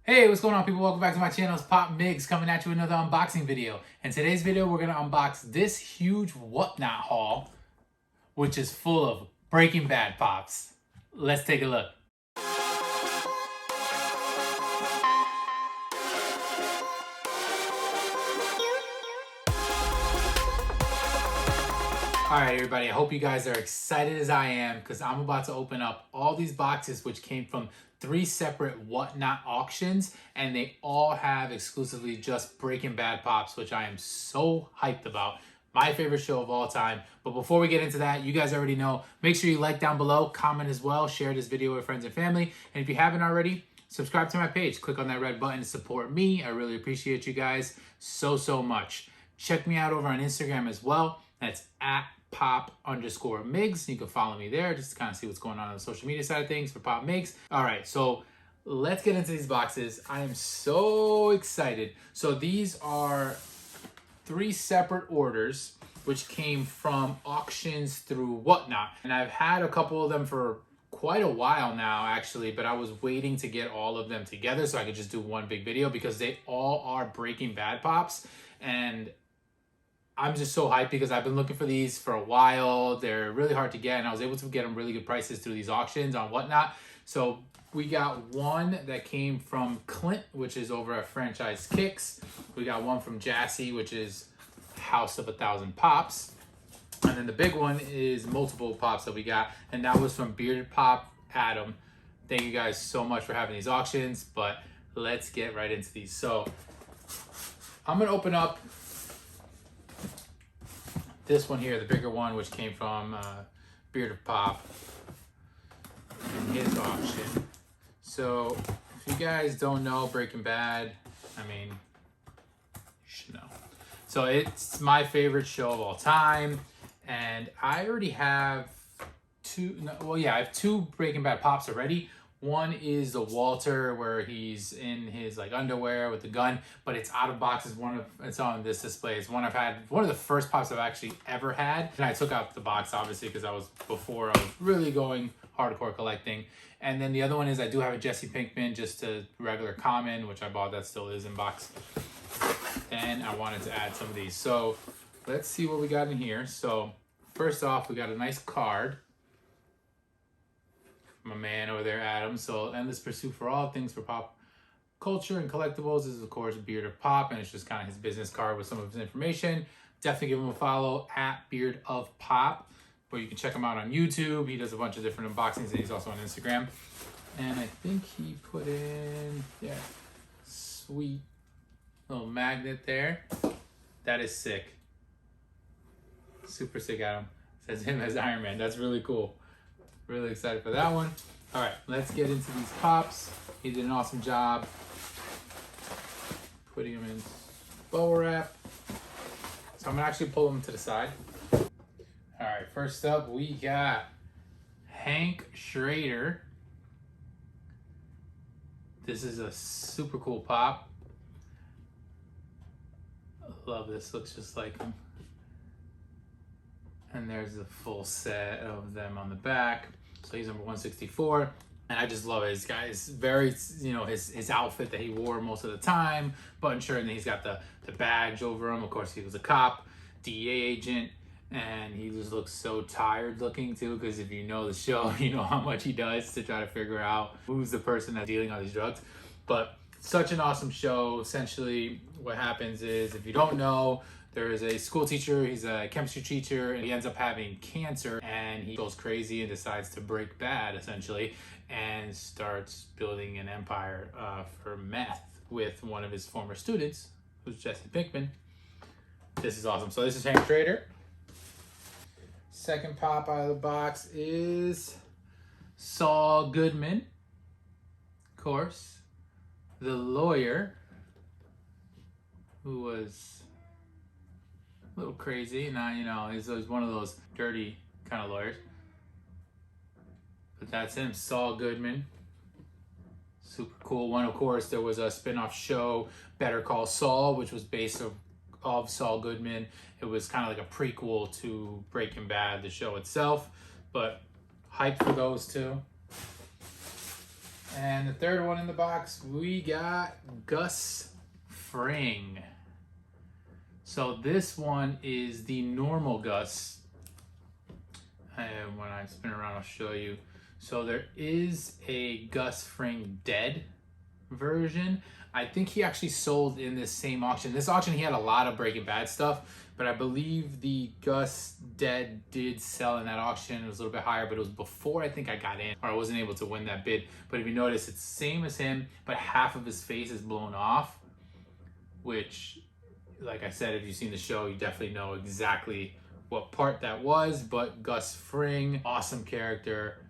Hey, what's going on, people? Welcome back to my channel. It's Pop Migs coming at you with another unboxing video. In today's video, we're going to unbox this huge whatnot haul, which is full of Breaking Bad pops. Let's take a look. Alright everybody, I hope you guys are excited as I am because I'm about to open up all these boxes which came from 3 separate whatnot auctions, and they all have exclusively just Breaking Bad pops, which I am so hyped about. My favorite show of all time. But before we get into that, you guys already know, make sure you like down below, comment as well, share this video with friends and family, and if you haven't already, subscribe to my page. Click on that red button to support me. I really appreciate you guys so much. Check me out over on Instagram as well. That's at pop_migs. You can follow me there just to kind of see what's going on the social media side of things for Pop Migs. All right, so let's get into these boxes. I am so excited. So these are 3 separate orders which came from auctions through Whatnot, and I've had a couple of them for quite a while now actually, but I was waiting to get all of them together so I could just do one big video because they all are Breaking Bad pops, and I'm just so hyped because I've been looking for these for a while. They're really hard to get, and I was able to get them really good prices through these auctions on Whatnot. So we got one that came from Clint, which is over at Franchise Kicks. We got one from Jassy, which is House of 1,000 Pops. And then the big one is multiple pops that we got, and that was from Bearded Pop Adam. Thank you guys so much for having these auctions, but let's get right into these. So I'm gonna open up this one here, the bigger one, which came from Bearded Pop in his auction. So if you guys don't know Breaking Bad, I mean, you should know. So it's my favorite show of all time, and I already have I have 2 Breaking Bad pops already. One is the Walter where he's in his like underwear with the gun, but it's out of box. It's on this display. It's one of the first pops I've actually ever had. And I took out the box obviously because I was really going hardcore collecting. And then the other one is I do have a Jesse Pinkman, just a regular common, which I bought, that still is in box. And I wanted to add some of these. So let's see what we got in here. So first off, we got a nice card. My man over there, Adam. So endless pursuit for all things for pop culture and collectibles is of course Beard of Pop, and it's just kind of his business card with some of his information. Definitely give him a follow at Beard of Pop, where you can check him out on YouTube. He does a bunch of different unboxings, and he's also on Instagram. And I think he put in, yeah, sweet little magnet there. That is sick. Super sick, Adam. Says him as Iron Man. That's really cool. Really excited for that one. All right, let's get into these pops. He did an awesome job putting them in bubble wrap. So I'm gonna actually pull them to the side. All right, first up we got Hank Schrader. This is a super cool pop. I love this, looks just like him. And there's the full set of them on the back. So he's number 164. And I just love it. This guy is very, his outfit that he wore most of the time, button shirt, and then he's got the badge over him. Of course, he was a cop, DEA agent, and he just looks so tired looking too, because if you know the show, you know how much he does to try to figure out who's the person that's dealing all these drugs. But such an awesome show. Essentially, what happens is, if you don't know, there is a school teacher, he's a chemistry teacher, and he ends up having cancer, and he goes crazy and decides to break bad, essentially, and starts building an empire for meth with one of his former students, who's Jesse Pinkman. This is awesome. So this is Hank Schrader. Second pop out of the box is Saul Goodman, of course, the lawyer, who was a little crazy. Now, he's one of those dirty kind of lawyers. But that's him, Saul Goodman. Super cool one. Of course, there was a spin-off show, Better Call Saul, which was based of Saul Goodman. It was kind of like a prequel to Breaking Bad, the show itself. But hyped for those two. And the third one in the box, we got Gus Fring. So this one is the normal Gus. And when I spin around, I'll show you. So there is a Gus Fring dead version. I think he actually sold in this same auction. This auction, he had a lot of Breaking Bad stuff, but I believe the Gus dead did sell in that auction. It was a little bit higher, but it was before I think I got in, or I wasn't able to win that bid. But if you notice, it's the same as him, but half of his face is blown off, which, like I said, if you've seen the show, you definitely know exactly what part that was. But Gus Fring, awesome character.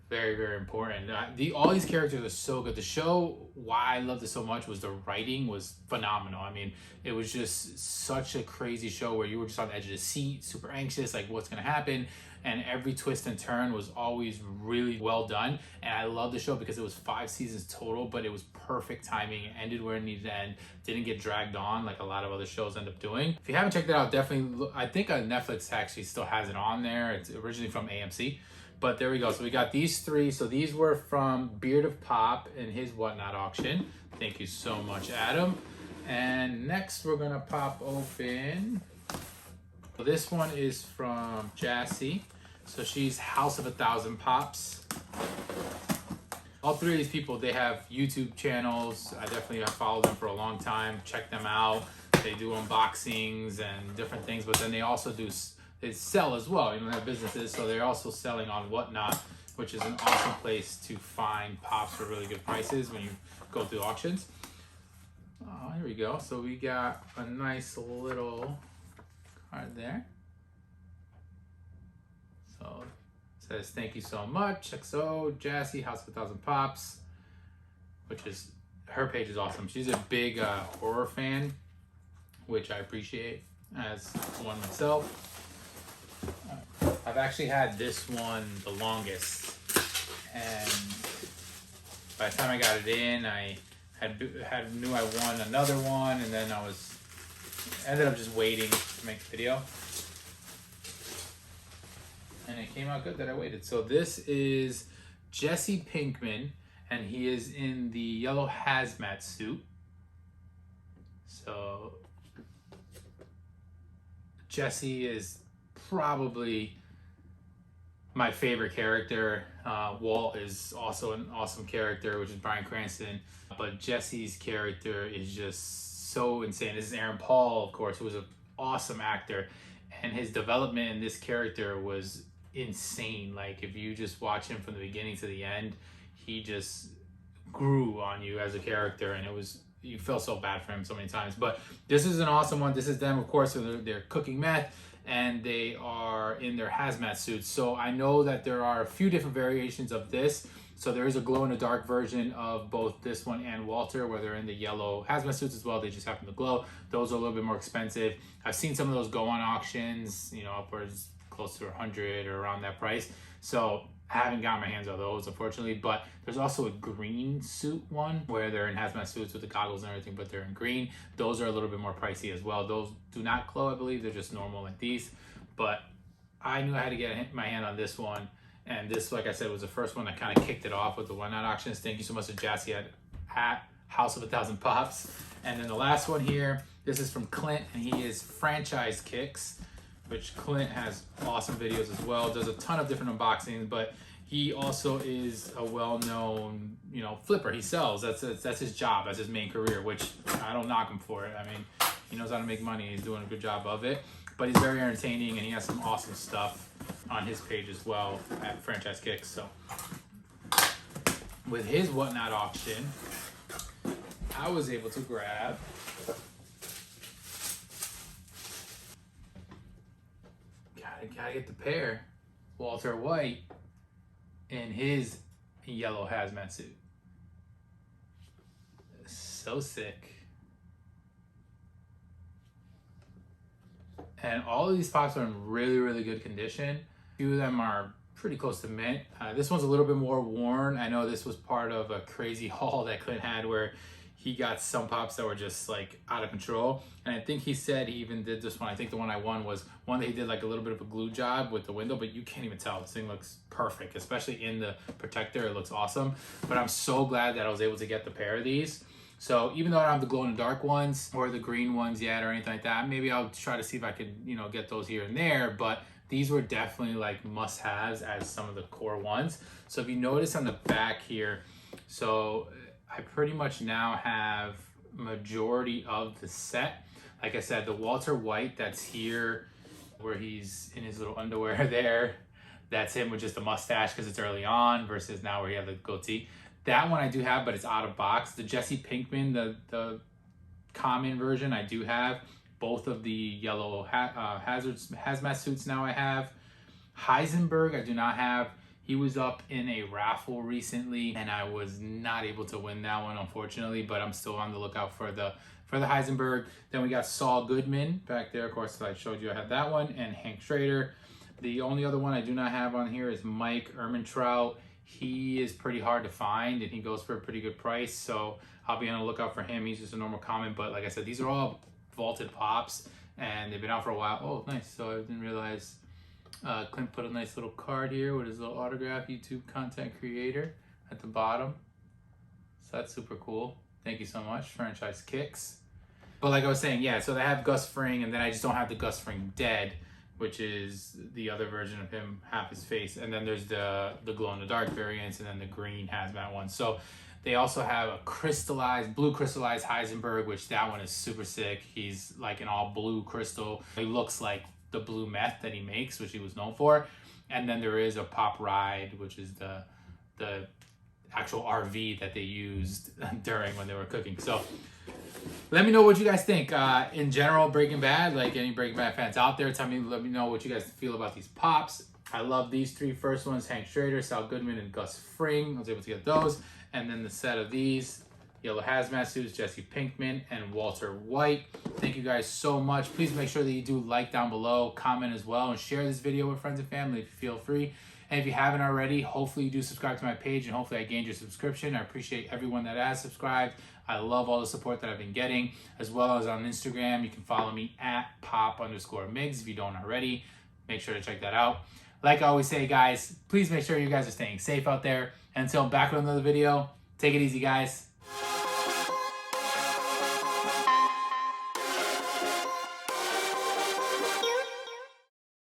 Very, very important. All these characters are so good. The show, why I loved it so much was the writing was phenomenal. I mean, it was just such a crazy show where you were just on the edge of the seat, super anxious, like what's going to happen. And every twist and turn was always really well done. And I love the show because it was 5 seasons total, but it was perfect timing. It ended where it needed to end. Didn't get dragged on like a lot of other shows end up doing. If you haven't checked it out, definitely look. I think Netflix actually still has it on there. It's originally from AMC. But there we go. So we got these 3. So these were from Beard of Pop in his Whatnot auction. Thank you so much, Adam. And next we're going to pop open. So this one is from Jassy. So she's House of 1,000 Pops. All 3 of these people, they have YouTube channels. I definitely have followed them for a long time. Check them out. They do unboxings and different things, but then they also do... They sell as well, you know, they have businesses, so they're also selling on Whatnot, which is an awesome place to find pops for really good prices when you go through auctions. Oh, here we go. So we got a nice little card there. So it says, thank you so much, XO, Jassy, House of 1,000 Pops, which is, her page is awesome. She's a big horror fan, which I appreciate as one myself. I've actually had this one the longest, and by the time I got it in, I knew I won another one, and then I ended up just waiting to make the video, and it came out good that I waited. So this is Jesse Pinkman, and he is in the yellow hazmat suit. So Jesse is probably my favorite character. Walt is also an awesome character, which is Bryan Cranston, but Jesse's character is just so insane. This is Aaron Paul, of course, who was an awesome actor, and his development in this character was insane. Like, if you just watch him from the beginning to the end, he just grew on you as a character, and you felt so bad for him so many times. But this is an awesome one. This is them, of course, so they're cooking meth, and they are in their hazmat suits. So I know that there are a few different variations of this. So there is a glow-in-the-dark version of both this one and Walter, where they're in the yellow hazmat suits as well. They just happen to glow. Those are a little bit more expensive. I've seen some of those go on auctions, you know, upwards close to 100 or around that price. So I haven't gotten my hands on those, unfortunately. But there's also a green suit one where they're in hazmat suits with the goggles and everything, but they're in green. Those are a little bit more pricey as well. Those do not glow, I believe. They're just normal like these. But I knew I had to get my hand on this one. And this, like I said, was the first one that kind of kicked it off with the Whatnot auctions. Thank you so much to Jassy at House of 1,000 Pops. And then the last one here, this is from Clint, and he is Franchise Kicks, which Clint has awesome videos as well. Does a ton of different unboxings, but he also is a well-known, you know, flipper. He sells. That's his job. That's his main career, which I don't knock him for it. I mean, he knows how to make money. He's doing a good job of it. But he's very entertaining, and he has some awesome stuff on his page as well at Franchise Kicks. So with his Whatnot auction, I was able to grab gotta get the pair, Walter White in his yellow hazmat suit. So sick. And all of these pops are in really, really good condition. A few of them are pretty close to mint. This one's a little bit more worn. I know this was part of a crazy haul that Clint had where he got some pops that were just like out of control. And I think he said he even did this one. I think the one I won was one that he did like a little bit of a glue job with the window, but you can't even tell. This thing looks perfect, especially in the protector. It looks awesome. But I'm so glad that I was able to get the pair of these. So even though I don't have the glow in the dark ones or the green ones yet or anything like that, maybe I'll try to see if I could, you know, get those here and there. But these were definitely like must-haves as some of the core ones. So if you notice on the back here, so I pretty much now have majority of the set. Like I said, the Walter White that's here where he's in his little underwear there, that's him with just a mustache because it's early on versus now where he has the goatee. That one I do have, but it's out of box. The Jesse Pinkman, the common version, I do have. Both of the yellow hazmat suits now I have. Heisenberg I do not have. He was up in a raffle recently and I was not able to win that one, unfortunately, but I'm still on the lookout for the Heisenberg. Then we got Saul Goodman back there. Of course, I showed you I had that one, and Hank Schrader. The only other one I do not have on here is Mike Ehrmantraut. He is pretty hard to find and he goes for a pretty good price, so I'll be on the lookout for him. He's just a normal common, but like I said, these are all vaulted pops and they've been out for a while. Oh, nice. So I didn't realize Clint put a nice little card here with his little autograph, YouTube content creator at the bottom. So that's super cool. Thank you so much, Franchise Kicks. But like I was saying, yeah, so they have Gus Fring, and then I just don't have the Gus Fring Dead, which is the other version of him, half his face. And then there's the glow-in-the-dark variants, and then the green hazmat one. So they also have a blue crystallized Heisenberg, which that one is super sick. He's like an all blue crystal. He looks like the blue meth that he makes, which he was known for. And then there is a Pop Ride, which is the actual RV that they used during when they were cooking. So let me know what you guys think. In general, Breaking Bad, like any Breaking Bad fans out there, let me know what you guys feel about these pops. I love these three first ones, Hank Schrader, Sal Goodman, and Gus Fring. I was able to get those. And then the set of these, Yellow Hazmat Suits, Jesse Pinkman, and Walter White. Thank you guys so much. Please make sure that you do like down below, comment as well, and share this video with friends and family if you feel free. And if you haven't already, hopefully you do subscribe to my page, and hopefully I gained your subscription. I appreciate everyone that has subscribed. I love all the support that I've been getting, as well as on Instagram. You can follow me at pop_Migs if you don't already. Make sure to check that out. Like I always say, guys, please make sure you guys are staying safe out there. Until I'm back with another video, take it easy, guys.